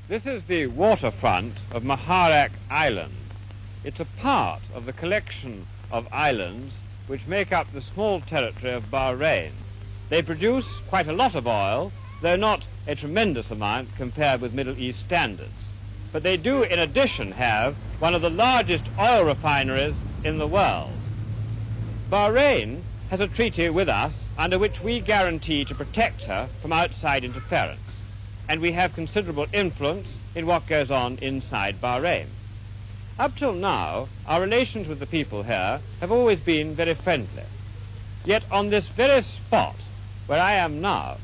This is the waterfront of Muharraq Island. It's a part of the collection of islands which make up the small territory of Bahrain. They produce quite a lot of oil, though not a tremendous amount compared with Middle East standards. But they do, in addition, have one of the largest oil refineries in the world. Bahrain has a treaty with us under which we guarantee to protect her from outside interference, and we have considerable influence in what goes on inside Bahrain. Up till now, our relations with the people here have always been very friendly. Yet on this very spot where I am now,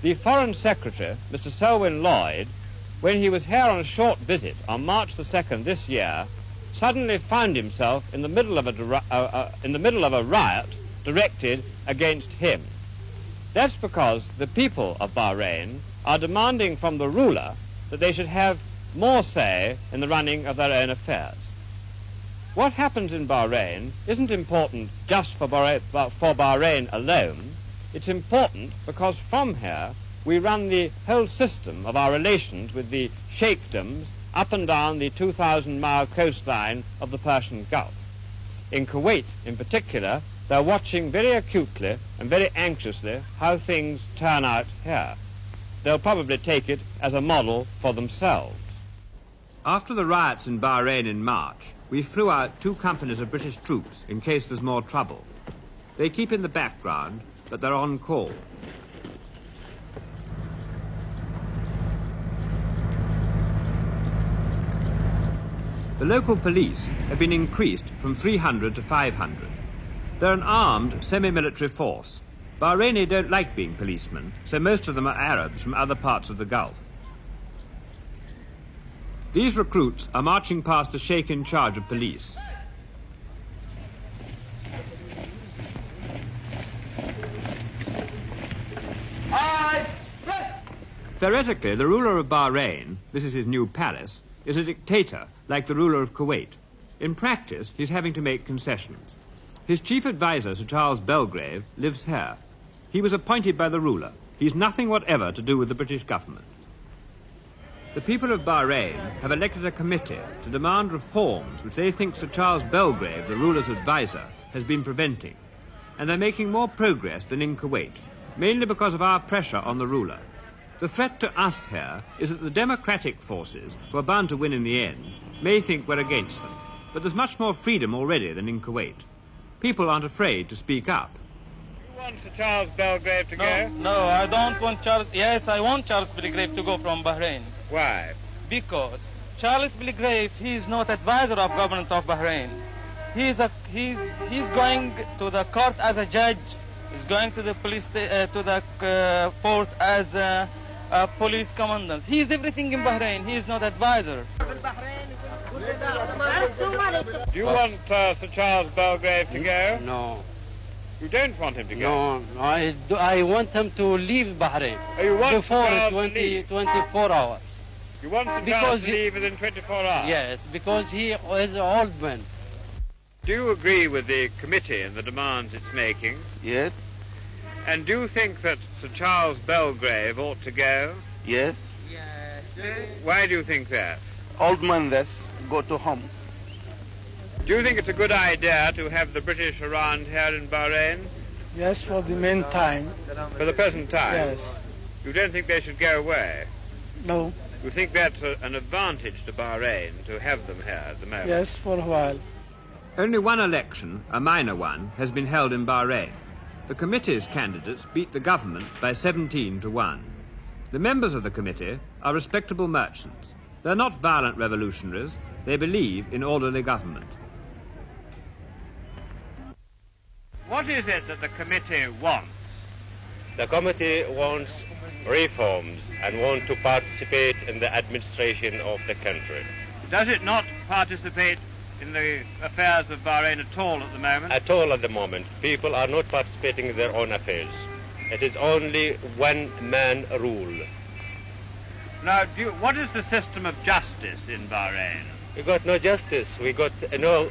the Foreign Secretary, Mr. Selwyn Lloyd, when he was here on a short visit on March the 2nd this year, suddenly found himself in the middle of a riot directed against him. That's because the people of Bahrain are demanding from the ruler that they should have more say in the running of their own affairs. What happens in Bahrain isn't important just for Bahrain alone. It's important because from here we run the whole system of our relations with the sheikdoms up and down the 2,000-mile coastline of the Persian Gulf. In Kuwait, in particular, they're watching very acutely and very anxiously how things turn out here. They'll probably take it as a model for themselves. After the riots in Bahrain in March, we flew out 2 companies of British troops in case there's more trouble. They keep in the background, but they're on call. The local police have been increased from 300 to 500. They're an armed, semi-military force. Bahraini don't like being policemen, so most of them are Arabs from other parts of the Gulf. These recruits are marching past the sheikh in charge of police. Theoretically, the ruler of Bahrain, this is his new palace, is a dictator like the ruler of Kuwait. In practice, he's having to make concessions. His chief advisor, Sir Charles Belgrave, lives here. He was appointed by the ruler. He's nothing whatever to do with the British government. The people of Bahrain have elected a committee to demand reforms which they think Sir Charles Belgrave, the ruler's advisor, has been preventing. And they're making more progress than in Kuwait, mainly because of our pressure on the ruler. The threat to us here is that the democratic forces, who are bound to win in the end, may think we're against them. But there's much more freedom already than in Kuwait. People aren't afraid to speak up. You want Sir Charles Belgrave to go? No, I don't want Charles. Yes, I want Charles Belgrave to go from Bahrain. Why? Because Charles Belgrave, he is not advisor of government of Bahrain. He's going to the court as a judge. He's going to the police to the fort as a police commandant. He is everything in Bahrain. He is not advisor. Do you want Sir Charles Belgrave to go? No. You don't want him to go? No, I want him to leave Bahrain before 24 hours. You want Sir Charles to leave within 24 hours? Yes, because he is an old man. Do you agree with the committee and the demands it's making? Yes. And do you think that Sir Charles Belgrave ought to go? Yes. Why do you think that? Old man, this go to home. Do you think it's a good idea to have the British around here in Bahrain? Yes, for the meantime. For the present time? Yes. You don't think they should go away? No. You think that's an advantage to Bahrain to have them here at the moment? Yes, for a while. Only one election, a minor one, has been held in Bahrain. The committee's candidates beat the government by 17 to 1. The members of the committee are respectable merchants. They're not violent revolutionaries. They believe in orderly government. What is it that the committee wants? The committee wants reforms and wants to participate in the administration of the country. Does it not participate in the affairs of Bahrain at all at the moment? At all at the moment. People are not participating in their own affairs. It is only one-man rule. Now, what is the system of justice in Bahrain? We got no justice. We got no,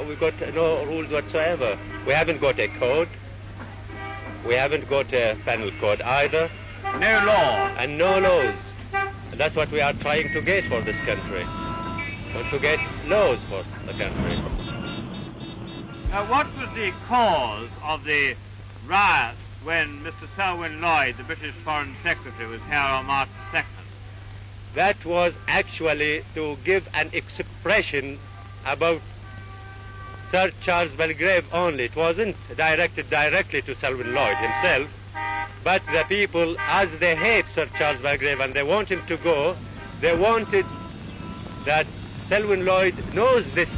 we got no rules whatsoever. We haven't got a code. We haven't got a penal code either. No law? And no laws. That's what we are trying to get for this country, or to get laws for the country. Now, what was the cause of the riot when Mr. Selwyn Lloyd, the British Foreign Secretary, was here on March 2nd? That was actually to give an expression about Sir Charles Belgrave only. It wasn't directed directly to Selwyn Lloyd himself, but the people, as they hate Sir Charles Belgrave and they want him to go, they wanted that Selwyn Lloyd knows this.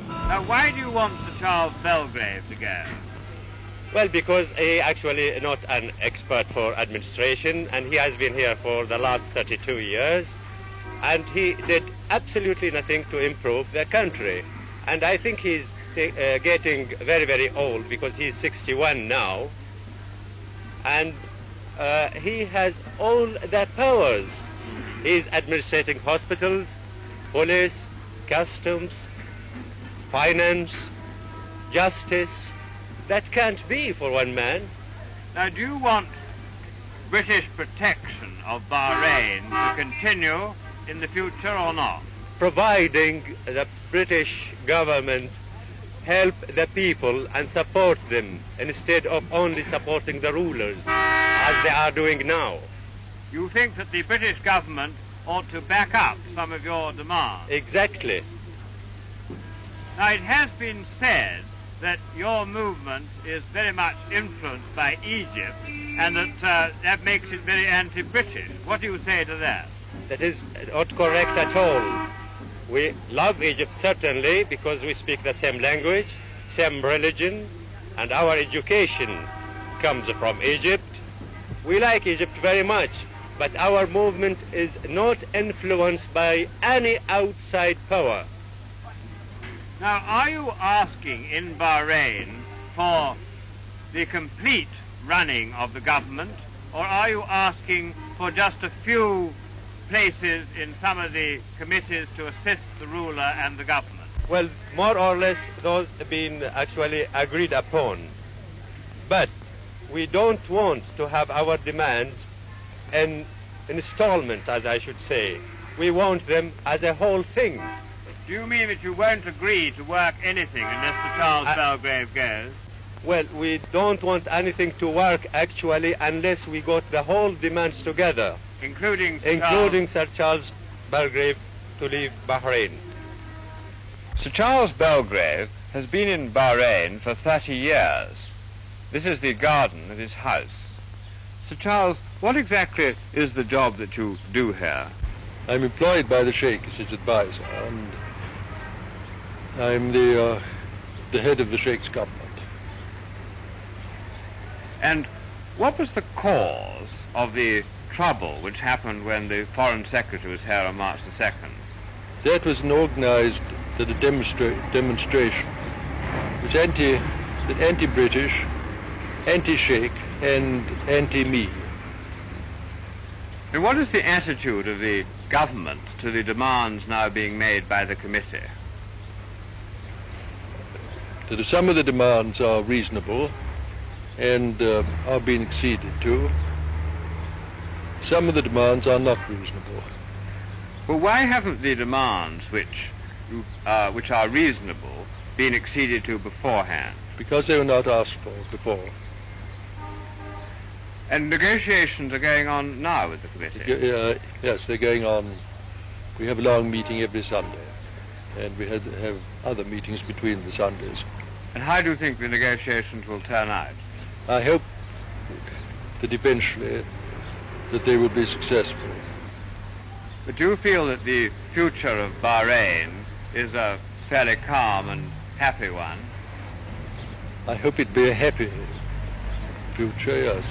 Now, why do you want Sir Charles Belgrave to go? Well, because he actually not an expert for administration, and he has been here for the last 32 years, and he did absolutely nothing to improve the country. And I think he's getting very, very old, because he's 61 now, and he has all the powers. He's administrating hospitals, police, customs, finance, justice. That can't be for one man. Now, do you want British protection of Bahrain to continue in the future or not? Providing the British government help the people and support them instead of only supporting the rulers, as they are doing now. You think that the British government ought to back up some of your demands? Exactly. Now, it has been said that your movement is very much influenced by Egypt, and that that makes it very anti-British. What do you say to that? That is not correct at all. We love Egypt certainly, because we speak the same language, same religion, and our education comes from Egypt. We like Egypt very much, but our movement is not influenced by any outside power. Now, are you asking in Bahrain for the complete running of the government, or are you asking for just a few places in some of the committees to assist the ruler and the government? Well, more or less those have been actually agreed upon. But we don't want to have our demands in installments, as I should say. We want them as a whole thing. Do you mean that you won't agree to work anything unless Sir Charles Belgrave goes? Well, we don't want anything to work actually unless we got the whole demands together. Including Sir Charles Belgrave to leave Bahrain. Sir Charles Belgrave has been in Bahrain for 30 years. This is the garden of his house. Sir Charles, what exactly is the job that you do here? I'm employed by the Sheikh as his advisor, and I'm the head of the Sheikh's government. And what was the cause of the trouble which happened when the Foreign Secretary was here on March the 2nd? That was an organized demonstration. It was anti-British, anti-Sheikh, and anti-me. And what is the attitude of the government to the demands now being made by the committee? Some of the demands are reasonable and are being acceded to. Some of the demands are not reasonable. Well, why haven't the demands which are reasonable been acceded to beforehand? Because they were not asked for before. And negotiations are going on now with the committee? Yes, they're going on. We have a long meeting every Sunday, and we have other meetings between the Sundays. And how do you think the negotiations will turn out? I hope that eventually that they will be successful. But do you feel that the future of Bahrain is a fairly calm and happy one? I hope it be a happy future, yes.